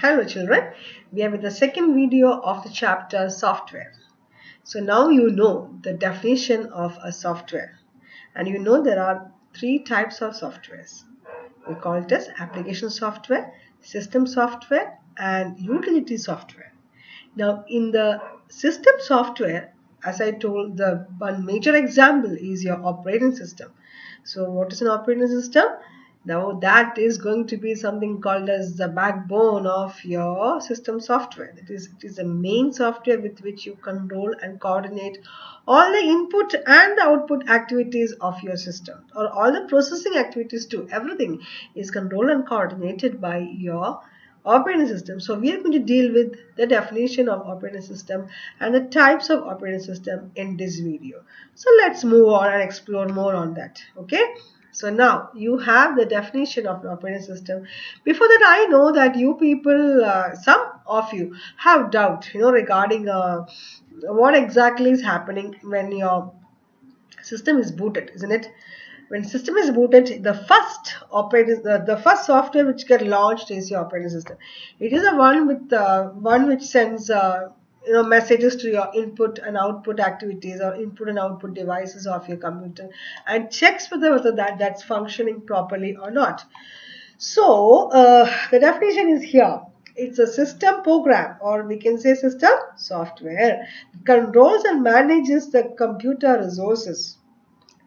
Hello children, we are with the second video of the chapter software. So now you know the definition of a software, and you know there are three types of softwares. We call it as application software, system software and utility software. Now in the system software, as I told, the one major example is your operating system. So what is an operating system? Now that is going to be something called as the backbone of your system software. That is, it is the main software with which you control and coordinate all the input and the output activities of your system, or all the processing activities too. Everything is controlled and coordinated by your operating system. So we are going to deal with the definition of operating system and the types of operating system in this video. So let's move on and explore more on that. Okay. So now you have the definition of an operating system. Before that, I know that you people, some of you have doubt, regarding what exactly is happening when your system is booted, isn't it? When system is booted, the first software which get launched is your operating system. It is the one with one which sends messages to your input and output activities or input and output devices of your computer and checks whether that's functioning properly or not. So the definition is here. It's a system program, or we can say system software. It controls and manages the computer resources.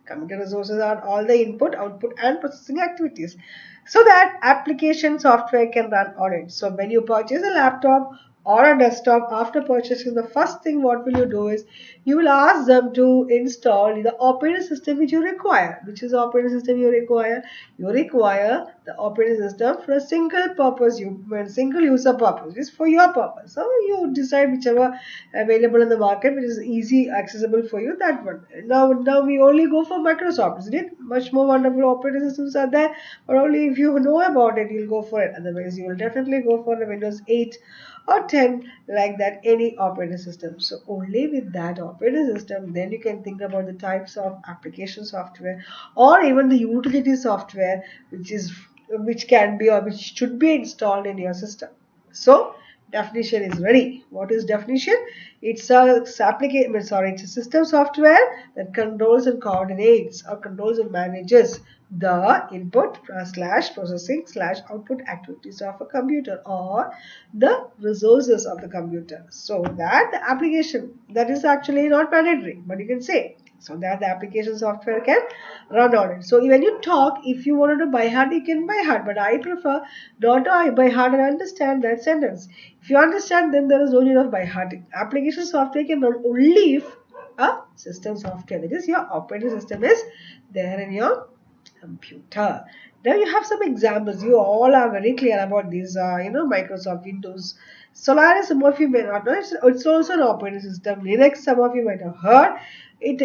Computer resources are all the input, output and processing activities, so that application software can run on it. So when you purchase a laptop or a desktop, after purchasing, the first thing what will you do is you will ask them to install the operating system which you require. Which is the operating system you require? You require the operating system for a single purpose, single user purpose. It is for your purpose. So you decide whichever available in the market which is easy accessible for you, that one. Now we only go for Microsoft, isn't it? Much more wonderful operating systems are there, but only if you know about it you'll go for it. Otherwise you will definitely go for the Windows 8 or 10, like that, any operating system. So only with that operating system then you can think about the types of application software or even the utility software which can be or which should be installed in your system. So definition is ready. What is definition? It's a system software that controls and coordinates or controls and manages the input slash processing slash output activities of a computer or the resources of the computer, so that the application, that is actually not mandatory, but you can say, so that the application software can run on it. So when you talk, if you wanted to by heart, you can by heart, but I prefer not to by heart and understand that sentence. If you understand, then there is no need of by hearting. Application software can run only if a system software, that is your operating system, is there in your computer. Now you have some examples. You all are very clear about these, Microsoft Windows. Solaris, some of you may not know. It's also an operating system. Linux, some of you might have heard. It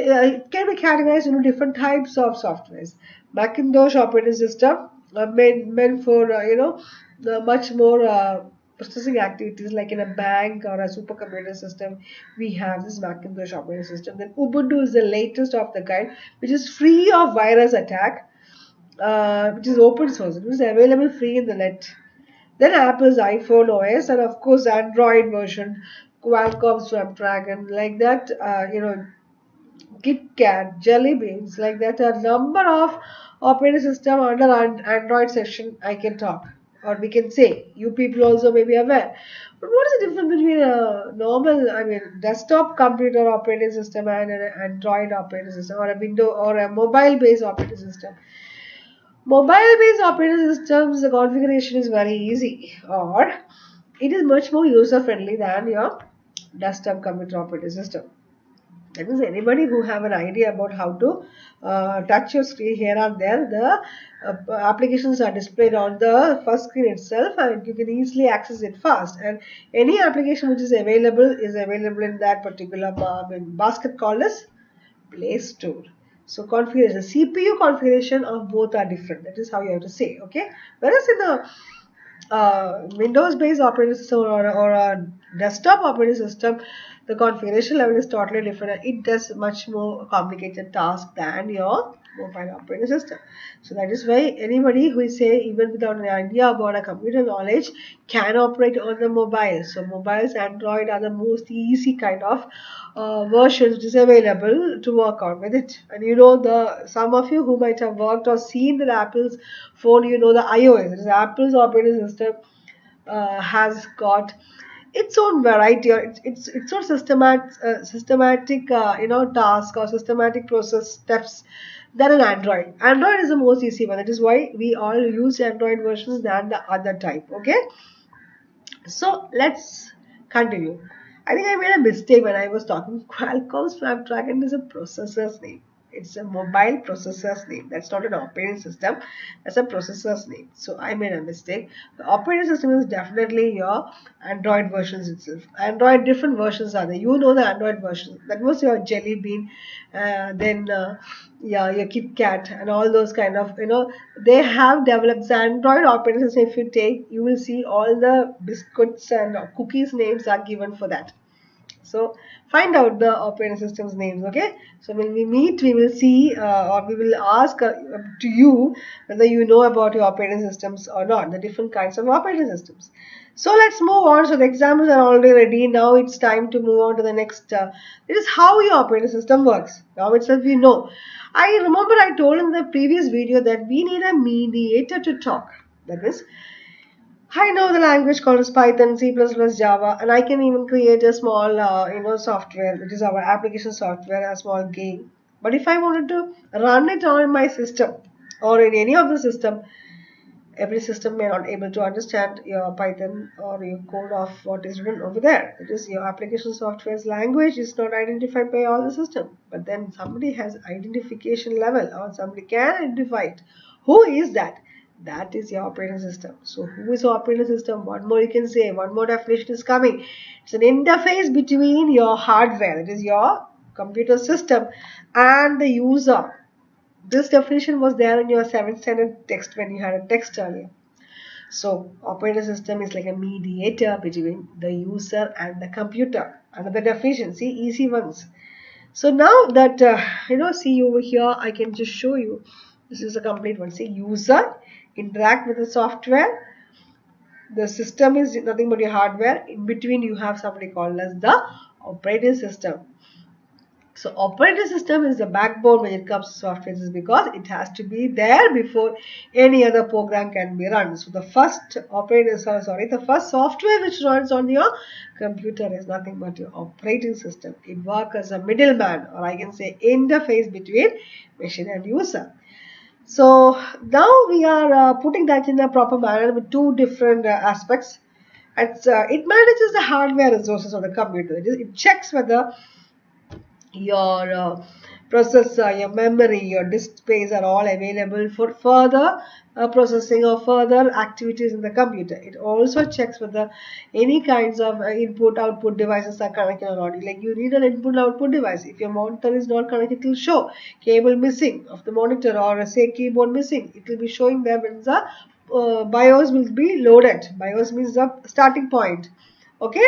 can be categorized into different types of softwares. Macintosh operating system, meant for the much more processing activities, like in a bank or a supercomputer system. We have this Macintosh operating system. Then Ubuntu is the latest of the kind, which is free of virus attack. Which is open source. It is available free in the net. Then Apple's iPhone OS, and of course Android version, Qualcomm Snapdragon, like that. KitKat, Jelly Beans, like that. A number of operating system under Android section I can talk, or we can say. You people also may be aware. But what is the difference between a normal, desktop computer operating system and an Android operating system, or a Windows or a mobile-based operating system? Mobile-based operating systems, the configuration is very easy, or it is much more user-friendly than your desktop computer operating system. That means anybody who have an idea about how to touch your screen here and there, the applications are displayed on the first screen itself, and you can easily access it fast. And any application which is available in that particular basket called as Play Store. So configuration, CPU configuration of both are different. That is how you have to say. Okay. Whereas in the Windows-based operating system or a desktop operating system, the configuration level is totally different. It does much more complicated task than your mobile operating system. So that is why anybody who is say even without an idea about a computer knowledge can operate on the mobile. So mobiles, Android are the most easy kind of versions which is available to work on with it. And you know, the some of you who might have worked or seen the Apple's phone, you know the iOS, it is Apple's operating system has got its own variety, or its own systematic task or systematic process steps than an Android. Android is the most easy one. That is why we all use Android versions than the other type. Okay, so let's continue. I think I made a mistake when I was talking. Qualcomm Snapdragon is a processor's name. It's a mobile processor's name. That's not an operating system. That's a processor's name. So I made a mistake. The operating system is definitely your Android versions itself. Android, different versions are there. You know the Android version. That was your Jelly Bean, yeah, your Kit Kat and all those kind of, they have developed the Android operating system. If you take, you will see all the biscuits and cookies names are given for that. So find out the operating system's names. Okay, so when we meet, we will see or we will ask to you whether you know about your operating systems or not, the different kinds of operating systems. So let's move on. So the examples are already ready. Now it's time to move on to the next. It is how your operating system works. Now itself you know. I remember I told in the previous video that we need a mediator to talk. That is, I know the language called as Python, C++, Java, and I can even create a small, software, which is our application software, a small game. But if I wanted to run it on my system or in any of the system, every system may not able to understand your Python or your code of what is written over there. It is your application software's language is not identified by all the system. But then somebody has identification level, or somebody can identify it. Who is that? That is your operating system. So who is your operating system? One more you can say, one more definition is coming. It's an interface between your hardware, it is your computer system, and the user. This definition was there in your 7th standard text when you had a text earlier. So operating system is like a mediator between the user and the computer. Another definition, see, easy ones. So now that, see over here, I can just show you. This is a complete one. See, user interact with the software. The system is nothing but your hardware. In between you have somebody called as the operating system. So operating system is the backbone when it comes to software, is because it has to be there before any other program can be run. So the first the first software which runs on your computer is nothing but your operating system. It works as a middleman, or I can say interface between machine and user. So now we are putting that in a proper manner with two different aspects. It manages the hardware resources of the computer. It checks whether your processor, your memory, your disk space are all available for further processing or further activities in the computer. It also checks whether any kinds of input-output devices are connected or not. Like you need an input-output device. If your monitor is not connected, it will show cable missing of the monitor, or say keyboard missing. It will be showing there when the BIOS will be loaded. BIOS means the starting point, okay,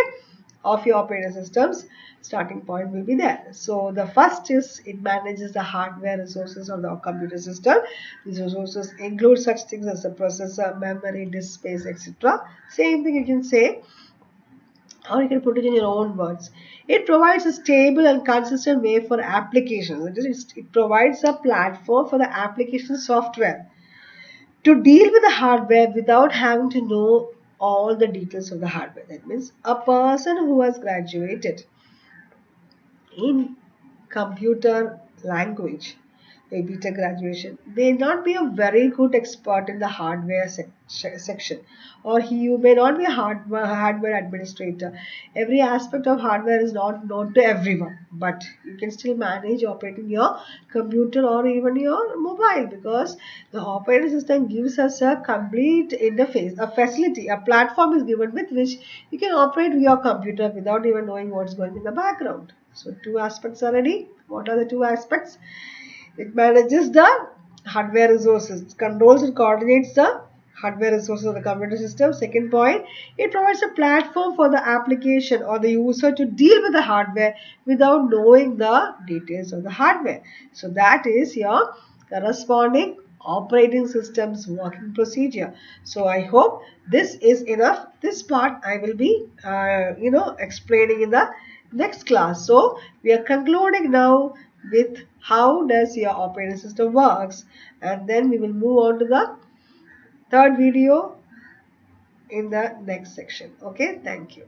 of your operating systems. Starting point will be there. So the first is it manages the hardware resources of the computer system. These resources include such things as the processor, memory, disk space, etc. Same thing you can say, or you can put it in your own words. It provides a stable and consistent way for applications. It provides a platform for the application software to deal with the hardware without having to know all the details of the hardware. That means a person who has graduated in computer language, a BTech graduation, may not be a very good expert in the hardware section, or you may not be a hardware administrator. Every aspect of hardware is not known to everyone, but you can still manage operating your computer or even your mobile, because the operating system gives us a complete interface, a facility, a platform is given with which you can operate your computer without even knowing what's going in the background. So two aspects are ready. What are the two aspects? It manages the hardware resources, it controls and coordinates the hardware resources of the computer system. Second point, it provides a platform for the application or the user to deal with the hardware without knowing the details of the hardware. So that is your corresponding operating system's working procedure. So I hope this is enough. This part I will be explaining in the next class. So we are concluding now with how does your operating system works, and then we will move on to the third video in the next section. Okay, thank you.